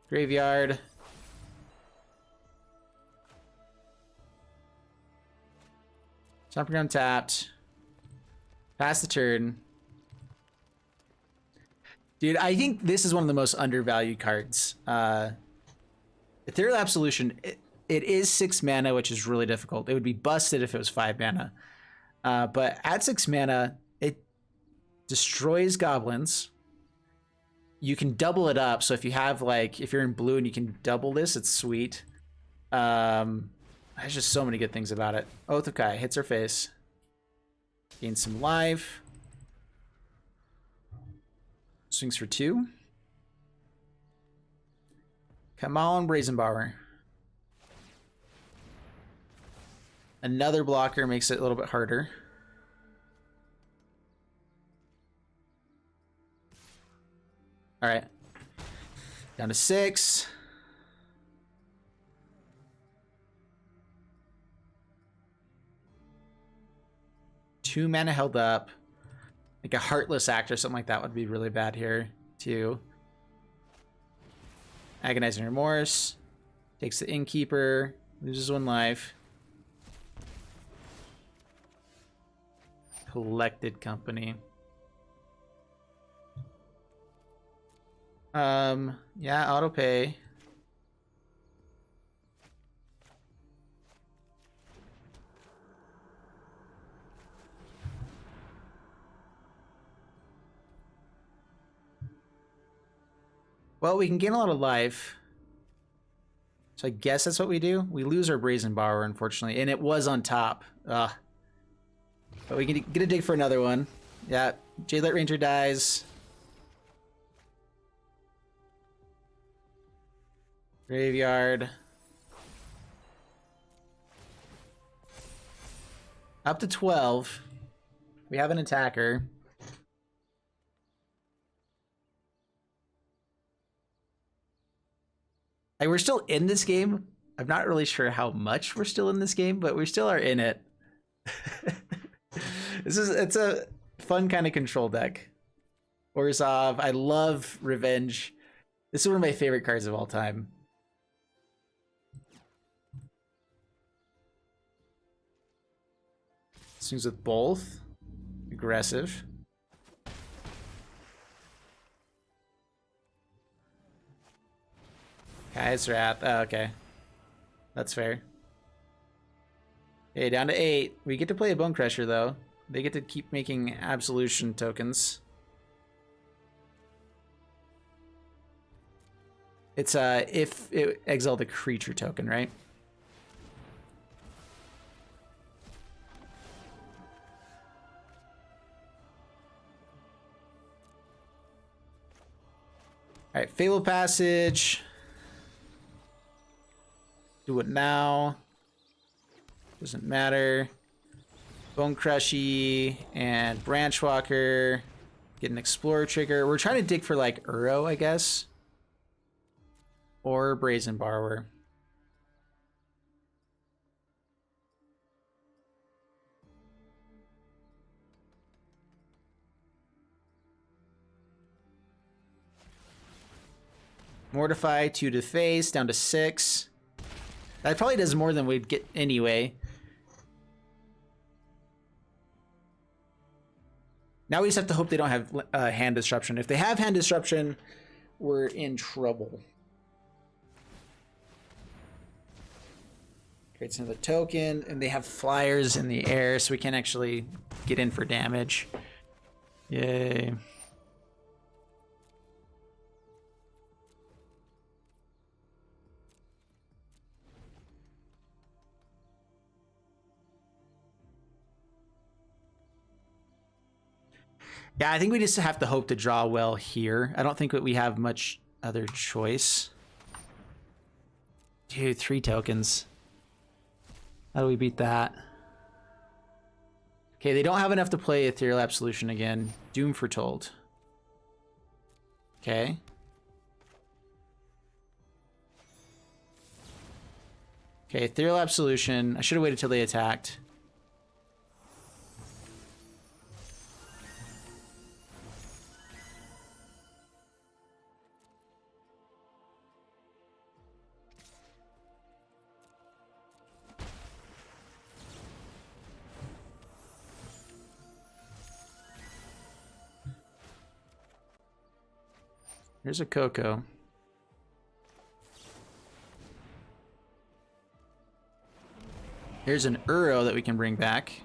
Graveyard. Stomping Ground tapped. Pass the turn. Dude, I think this is one of the most undervalued cards. Ethereal Absolution, it is 6 mana, which is really difficult. It would be busted if it was 5 mana. But at 6 mana, it destroys goblins. You can double it up. So if you have, like, if you're in blue and you can double this, it's sweet. There's just so many good things about it. Oath of Kai hits her face. Gains some life. Swings for 2. Come on, Brazenbauer. Another blocker makes it a little bit harder. All right. Down to 6. Two mana held up. Like a Heartless Act or something like that would be really bad here, too. Agonizing Remorse. Takes the Innkeeper. Loses 1 life. Collected Company. Yeah, auto pay. Well, we can gain a lot of life. So I guess that's what we do. We lose our Brazen Borrower, unfortunately. And it was on top. Ugh. But we can get a dig for another one. Yeah, Jadelight Ranger dies. Graveyard. Up to 12. We have an attacker. Like, we're still in this game. I'm not really sure how much we're still in this game, but we still are in it. It's a fun kind of control deck. Orzhov, I love Revenge. This is one of my favorite cards of all time. Swings with both. Aggressive. Kai's Wrath. Oh, okay. That's fair. Okay, down to 8. We get to play a Bone Crusher, though. They get to keep making Absolution tokens. It's if it exiled a creature token, right? All right, Fabled Passage. Do it now. Doesn't matter. Bone Crushy and Branchwalker. Get an Explorer trigger. We're trying to dig for, like, Uro, I guess. Or Brazen Borrower. Mortify, 2 to face, down to 6. That probably does more than we'd get anyway. Now we just have to hope they don't have hand disruption. If they have hand disruption, we're in trouble. Creates another token, and they have flyers in the air, so we can actually get in for damage. Yay. Yeah, I think we just have to hope to draw well here. I don't think that we have much other choice. Dude, 3 tokens. How do we beat that? Okay, they don't have enough to play Ethereal Absolution again. Doom Foretold. Okay. Okay, Ethereal Absolution. I should have waited till they attacked. Here's a Coco. Here's an Uro that we can bring back.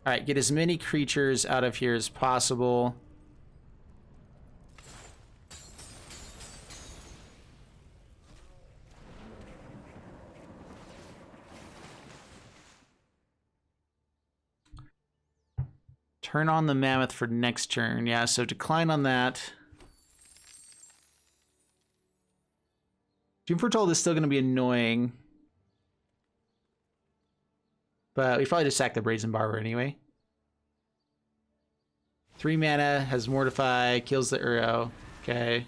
All right, get as many creatures out of here as possible. Turn on the Mammoth for next turn. Yeah, so decline on that. Doom Foretold is still going to be annoying. But we probably just sack the Brazen Barber anyway. 3 mana, has Mortify, kills the Uro. Okay.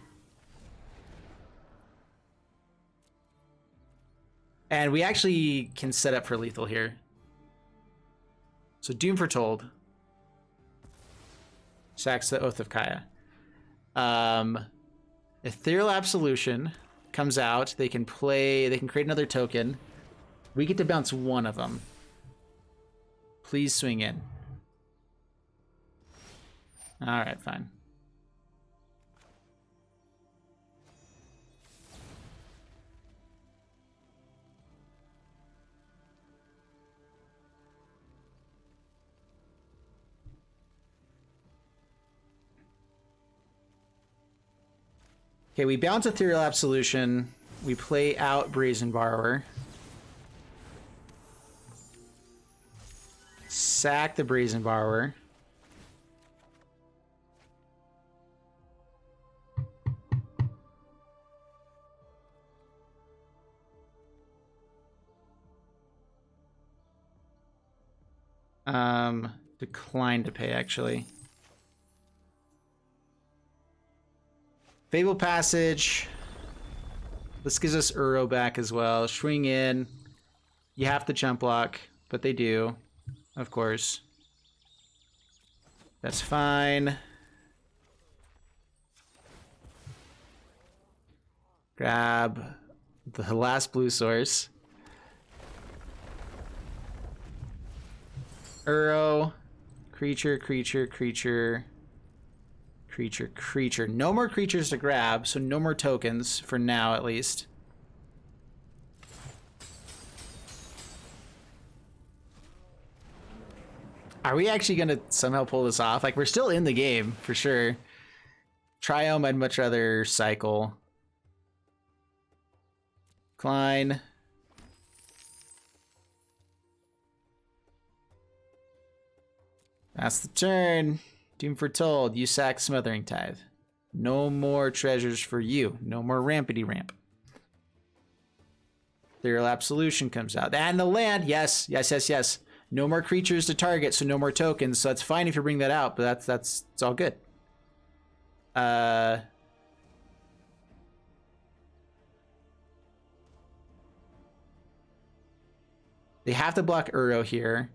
And we actually can set up for lethal here. So Doom Foretold. Sacks the Oath of Kaya. Ethereal Absolution comes out. They can create another token. We get to bounce one of them. Please swing in. All right, fine. Okay, we bounce Ethereal Absolution. We play out Brazen Borrower. Sack the Brazen Borrower. Decline to pay, actually. Fable Passage. This gives us Uro back as well. Swing in. You have to jump block, but they do, of course. That's fine. Grab the last blue source. Uro. Creature, creature, creature. Creature, creature. No more creatures to grab, so no more tokens, for now at least. Are we actually going to somehow pull this off? Like, we're still in the game, for sure. Triome, I'd much rather cycle. Klein. That's the turn. Doom Foretold. You sack Smothering Tithe. No more treasures for you. No more rampity ramp. Ethereal Absolution comes out. And the land. Yes, yes, yes, yes. No more creatures to target, so no more tokens. So that's fine if you bring that out, but that's it's all good. They have to block Uro here.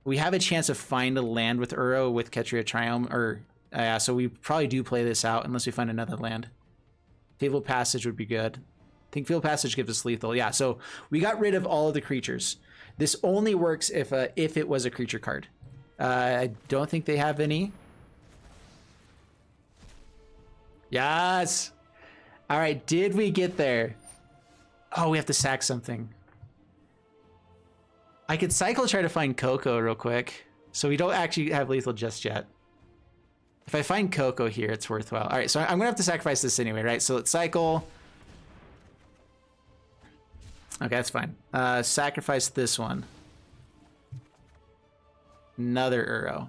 We have a chance to find a land with Uro with Ketria Triome, or yeah, so we probably do play this out unless we find another land. Fable Passage would be good. I think Fable Passage gives us lethal. Yeah, so we got rid of all of the creatures. This only works if it was a creature card. I don't think they have any. Yes! All right, did we get there? Oh, we have to sack something. I could cycle try to find Coco real quick. So we don't actually have lethal just yet. If I find Coco here, it's worthwhile. All right, so I'm going to have to sacrifice this anyway, right? So let's cycle. Okay, that's fine. Sacrifice this one. Another Uro.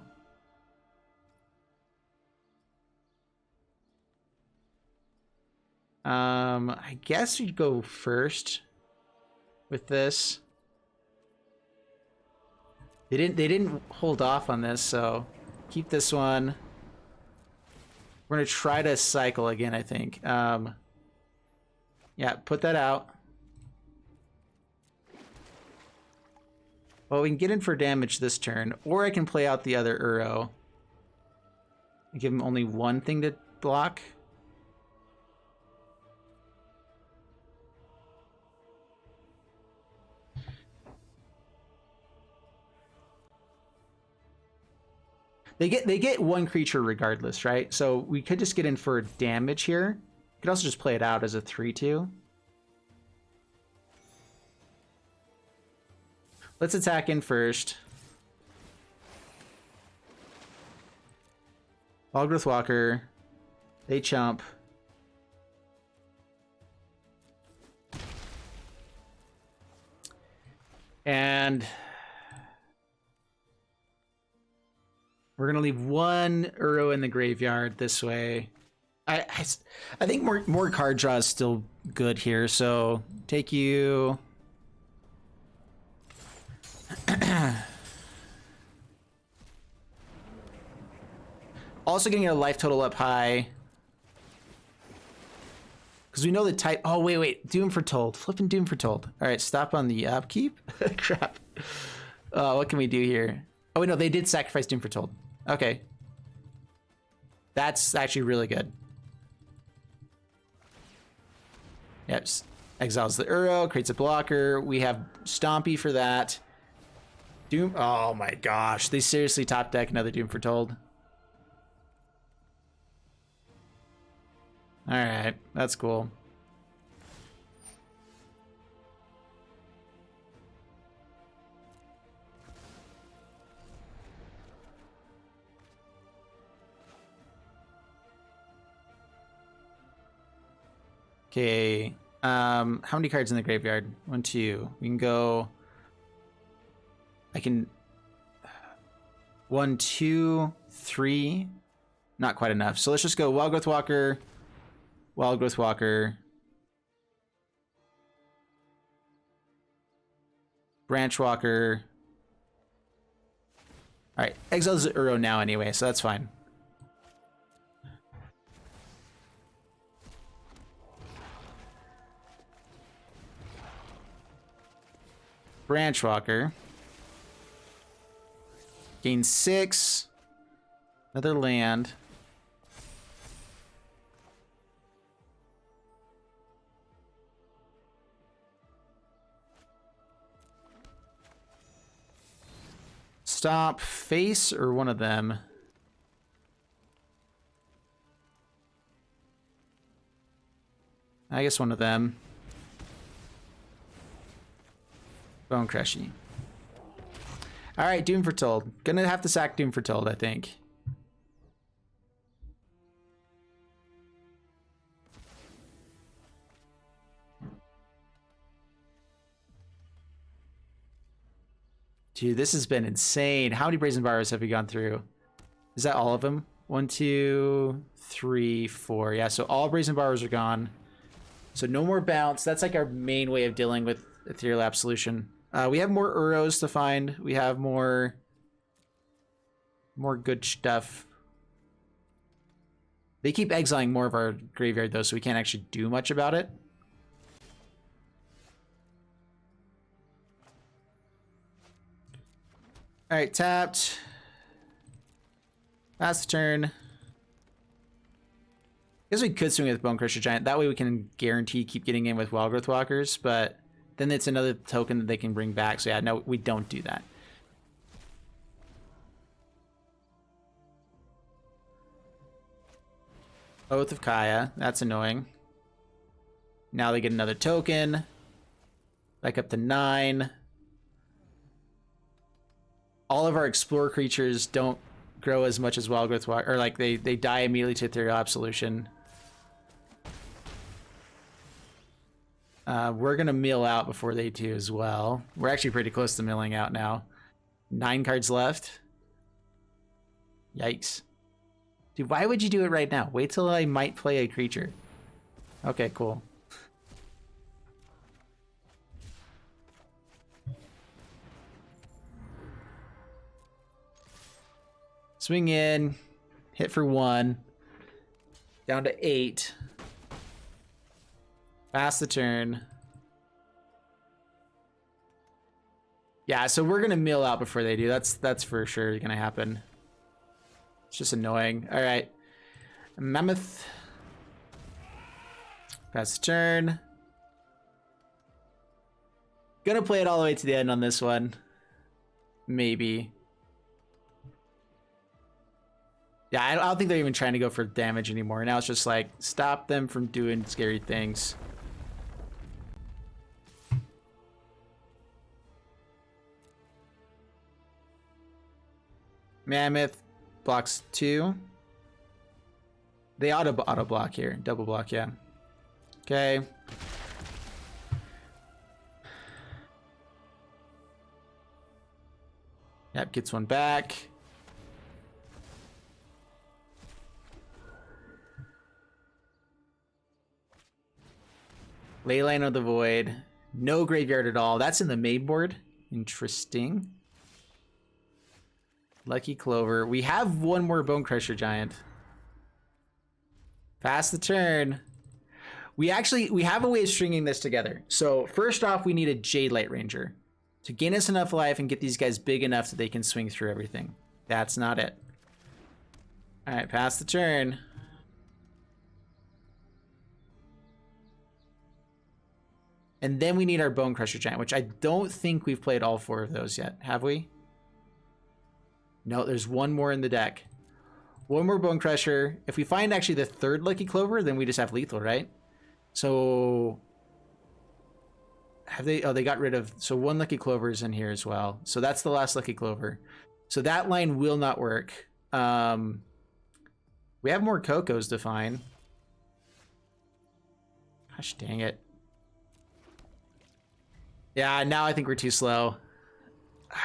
I guess we'd go first with this. They didn't hold off on this, so keep this one. We're gonna try to cycle again, I think. Yeah, put that out. Well, we can get in for damage this turn, or I can play out the other Uro. And give him only one thing to block. They get one creature regardless, right? So we could just get in for damage here. We could also just play it out as a 3/2. Let's attack in first. Wildgrowth Walker. They chump. And we're gonna leave one Uro in the graveyard this way. I think more card draw is still good here, so take you. Also getting your life total up high. Because we know the type. Oh, wait. Doom for Told. Flipping Doom for Told. All right, stop on the upkeep. Crap. What can we do here? Oh, wait, no, they did sacrifice Doom for Told. Okay. That's actually really good. Yep. Exiles the Uro, creates a blocker. We have Stompy for that. Doom. Oh my gosh. They seriously top deck another Doom for Told. Alright. That's cool. Okay. How many cards in the graveyard? 1, 2. We can go. I can. 1, 2, 3. Not quite enough. So let's just go Wildgrowth Walker. Wildgrowth Walker. Branch Walker. Alright. Exile's the Uro now anyway, so that's fine. Branch Walker. Gain 6. Another land. Stop face or one of them. I guess one of them. Bone Crushy. Alright, Doom for Told. Gonna have to sack Doom for Told, I think. Dude, this has been insane. How many Brazen Borrows have we gone through? Is that all of them? 1, 2, 3, 4. Yeah, so all Brazen Borrows are gone. So no more bounce. That's like our main way of dealing with Ethereal Absolution. We have more Uros to find. We have more good stuff. They keep exiling more of our graveyard though, so we can't actually do much about it. All right, tapped. Last turn. I guess we could swing with Bone Crusher Giant. That way we can guarantee keep getting in with Wildgrowth Walkers, but then it's another token that they can bring back. So yeah, no, we don't do that. Oath of Kaya. That's annoying. Now they get another token. Back up to 9. All of our explorer creatures don't grow as much as wild growth, or like they die immediately to ethereal absolution. We're gonna mill out before they do as well. We're actually pretty close to milling out now. 9 cards left. Yikes. Dude, why would you do it right now? Wait till I might play a creature. Okay, cool. Swing in, hit for 1. Down to 8. Pass the turn. Yeah, so we're gonna mill out before they do. That's for sure gonna happen. It's just annoying. All right, Mammoth. Pass the turn. Gonna play it all the way to the end on this one. Maybe. Yeah, I don't think they're even trying to go for damage anymore. Now it's just like, stop them from doing scary things. Mammoth blocks 2. They auto block here. Double block, yeah. Okay. Yep, gets one back. Leyline of the Void. No graveyard at all. That's in the main board. Interesting. Lucky Clover. We have one more Bone Crusher Giant. Pass the turn. We have a way of stringing this together. So first off, we need a Jade Light Ranger to gain us enough life and get these guys big enough that they can swing through everything. That's not it. All right, pass the turn. And then we need our Bone Crusher Giant, which I don't think we've played all 4 of those yet. Have we? No, there's one more in the deck. One more Bone Crusher. If we find actually the 3rd Lucky Clover, then we just have lethal, right? So have they? Oh, they got rid of. So 1 Lucky Clover is in here as well. So that's the last Lucky Clover. So that line will not work. We have more Cocos to find. Gosh dang it. Yeah, now I think we're too slow.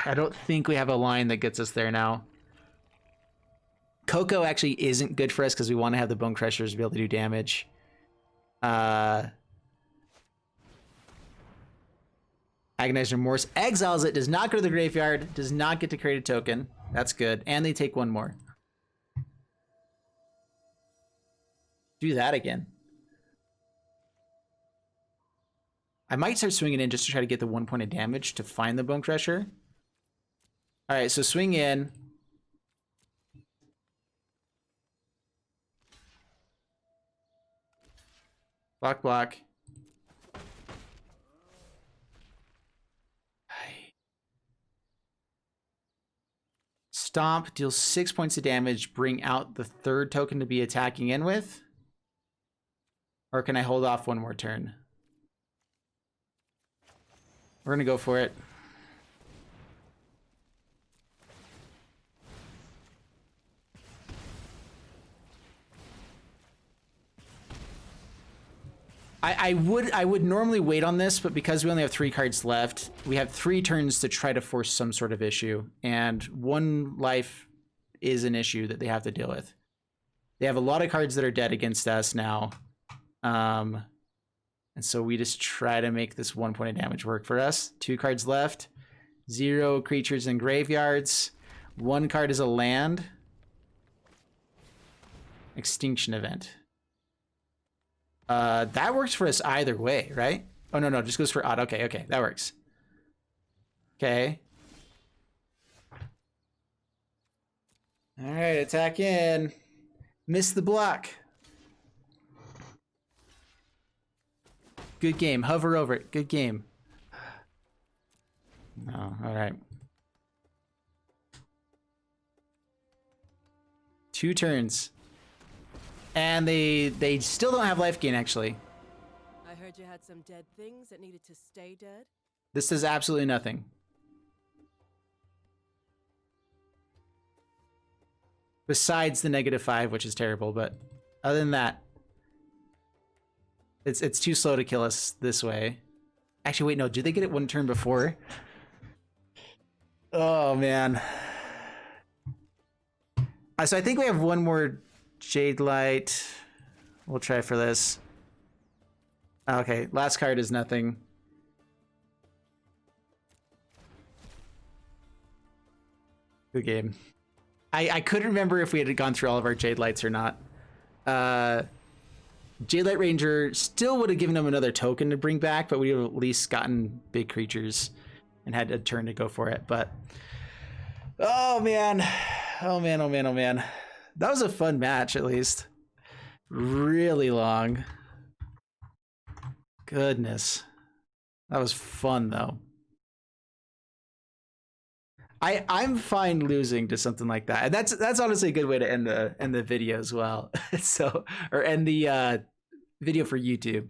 I don't think we have a line that gets us there now. Coco actually isn't good for us because we want to have the Bone Crushers to be able to do damage. Agonized Remorse exiles it, does not go to the graveyard, does not get to create a token. That's good. And they take 1 more. Do that again. I might start swinging in just to try to get the 1 point of damage to find the Bone Crusher. All right, so swing in. Block, block. Stomp, deals 6 points of damage, bring out the 3rd token to be attacking in with. Or can I hold off 1 more turn? We're gonna go for it. I would normally wait on this, but because we only have 3 cards left, we have 3 turns to try to force some sort of issue, and 1 life is an issue that they have to deal with. They have a lot of cards that are dead against us now. And so we just try to make this 1 point of damage work for us. 2 cards left. 0 creatures in graveyards. 1 card is a land. Extinction Event. That works for us either way, right? Oh, no, just goes for odd. Okay, that works. Okay. All right, attack in. Miss the block. Good game. Hover over it. Good game. Oh, all right. 2 turns. And they still don't have life gain, actually. Heard you had some dead things that needed to stay dead. This does absolutely nothing. Besides the -5, which is terrible, but other than that, it's too slow to kill us this way. Actually, wait, no, do they get it one turn before? Oh, man. So I think we have one more Jade Light. We'll try for this. Okay, last card is nothing. Good game. I couldn't remember if we had gone through all of our Jade Lights or not. Jade Light Ranger still would have given him another token to bring back, but we would have at least gotten big creatures and had a turn to go for it. But oh man. Oh man, oh man, oh man. That was a fun match, at least. Really long. Goodness. That was fun though. I'm fine losing to something like that. And that's honestly a good way to end the video as well. So, or end the video for YouTube.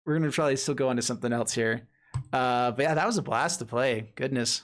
We're gonna probably still go on to something else here. But yeah, that was a blast to play. Goodness.